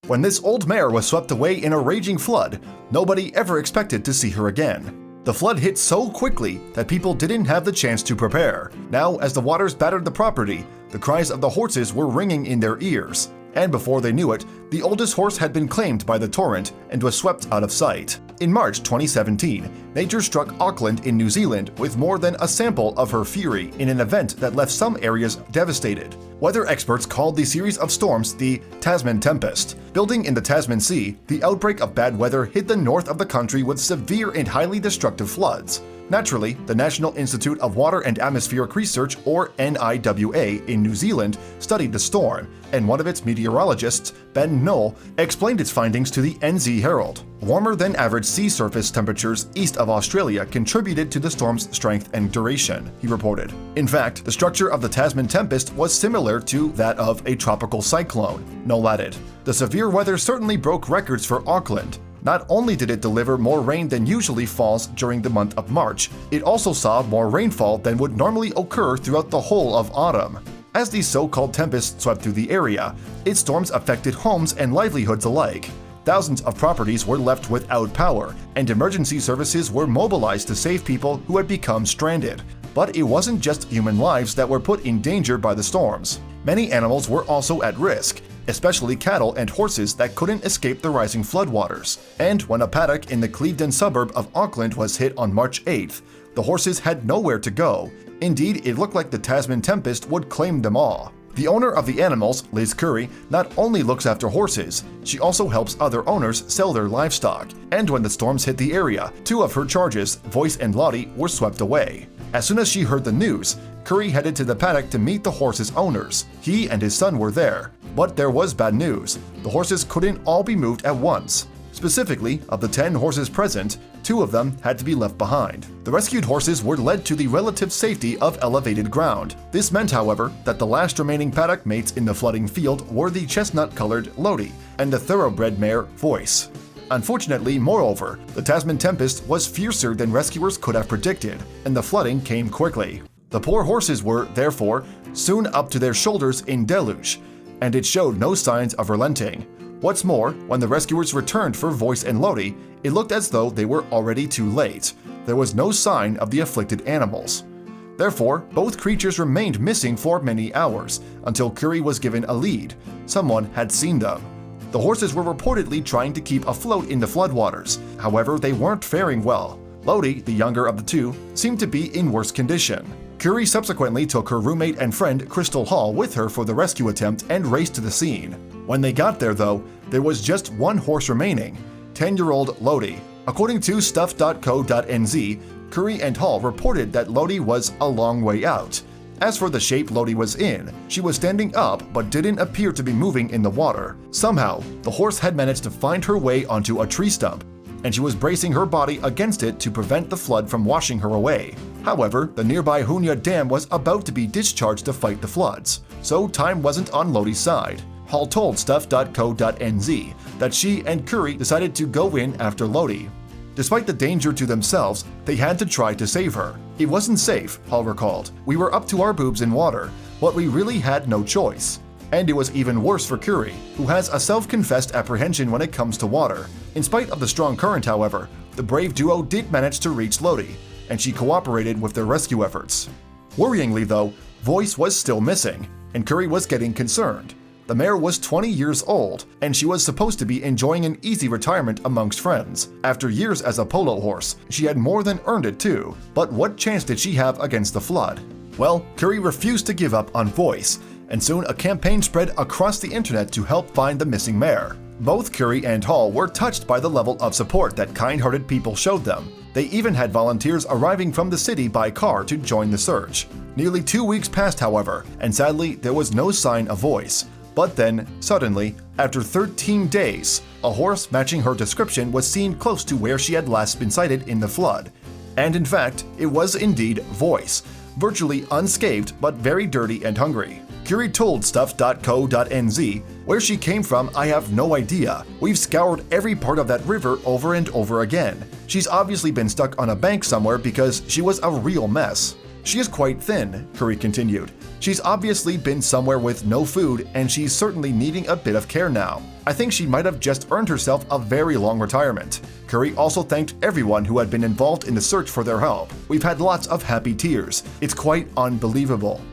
When this old mare was swept away in a raging flood, nobody ever expected to see her again. The flood hit so quickly that people didn't have the chance to prepare. Now, as the waters battered the property, the cries of the horses were ringing in their ears. And before they knew it, the oldest horse had been claimed by the torrent and was swept out of sight. In March 2017, nature struck Auckland in New Zealand with more than a sample of her fury in an event that left some areas devastated. Weather experts called the series of storms the Tasman Tempest. Building in the Tasman Sea, the outbreak of bad weather hit the north of the country with severe and highly destructive floods. Naturally, the National Institute of Water and Atmospheric Research, or NIWA, in New Zealand studied the storm, and one of its meteorologists, Ben Knoll, explained its findings to the NZ Herald. Warmer than average sea surface temperatures east of Australia contributed to the storm's strength and duration, he reported. In fact, the structure of the Tasman Tempest was similar to that of a tropical cyclone, Knoll added. The severe weather certainly broke records for Auckland. Not only did it deliver more rain than usually falls during the month of March, it also saw more rainfall than would normally occur throughout the whole of autumn. As these so-called tempests swept through the area, its storms affected homes and livelihoods alike. Thousands of properties were left without power, and emergency services were mobilized to save people who had become stranded. But it wasn't just human lives that were put in danger by the storms. Many animals were also at risk, especially cattle and horses that couldn't escape the rising floodwaters. And when a paddock in the Clevedon suburb of Auckland was hit on March 8th, the horses had nowhere to go. Indeed, it looked like the Tasman Tempest would claim them all. The owner of the animals, Liz Curry, not only looks after horses, she also helps other owners sell their livestock. And when the storms hit the area, two of her charges, Voice and Lottie, were swept away. As soon as she heard the news, Curry headed to the paddock to meet the horses' owners. He and his son were there. But there was bad news. The horses couldn't all be moved at once. Specifically, of the 10 horses present, 2 of them had to be left behind. The rescued horses were led to the relative safety of elevated ground. This meant, however, that the last remaining paddock mates in the flooding field were the chestnut-colored Lottie and the thoroughbred mare Voice. Unfortunately, moreover, the Tasman Tempest was fiercer than rescuers could have predicted, and the flooding came quickly. The poor horses were, therefore, soon up to their shoulders in deluge, and it showed no signs of relenting. What's more, when the rescuers returned for Voice and Lottie, it looked as though they were already too late. There was no sign of the afflicted animals. Therefore, both creatures remained missing for many hours, until Curry was given a lead. Someone had seen them. The horses were reportedly trying to keep afloat in the floodwaters. However, they weren't faring well. Lottie, the younger of the two, seemed to be in worse condition. Curry subsequently took her roommate and friend Crystal Hall with her for the rescue attempt and raced to the scene. When they got there, though, there was just one horse remaining, 10-year-old Lottie. According to stuff.co.nz, Curry and Hall reported that Lottie was a long way out. As for the shape Lottie was in, she was standing up but didn't appear to be moving in the water. Somehow, the horse had managed to find her way onto a tree stump, and she was bracing her body against it to prevent the flood from washing her away. However, the nearby Hunya Dam was about to be discharged to fight the floods, so time wasn't on Lottie's side. Hall told stuff.co.nz that she and Curry decided to go in after Lottie. Despite the danger to themselves, they had to try to save her. It wasn't safe, Hall recalled. We were up to our boobs in water, but we really had no choice. And it was even worse for Curry, who has a self-confessed apprehension when it comes to water. In spite of the strong current, however, the brave duo did manage to reach Lottie, and she cooperated with their rescue efforts. Worryingly, though, Voice was still missing, and Curry was getting concerned. The mare was 20 years old, and she was supposed to be enjoying an easy retirement amongst friends. After years as a polo horse, she had more than earned it too. But what chance did she have against the flood? Well, Curry refused to give up on Voice, and soon a campaign spread across the internet to help find the missing mare. Both Curry and Hall were touched by the level of support that kind-hearted people showed them. They even had volunteers arriving from the city by car to join the search. Nearly 2 weeks passed, however, and sadly there was no sign of Voice. But then, suddenly, after 13 days, a horse matching her description was seen close to where she had last been sighted in the flood. And in fact, it was indeed Voice, virtually unscathed but very dirty and hungry. Curry told stuff.co.nz, "Where she came from, I have no idea. We've scoured every part of that river over and over again. She's obviously been stuck on a bank somewhere because she was a real mess." She is quite thin, Curry continued. She's obviously been somewhere with no food, and she's certainly needing a bit of care now. I think she might have just earned herself a very long retirement. Curry also thanked everyone who had been involved in the search for their help. We've had lots of happy tears. It's quite unbelievable.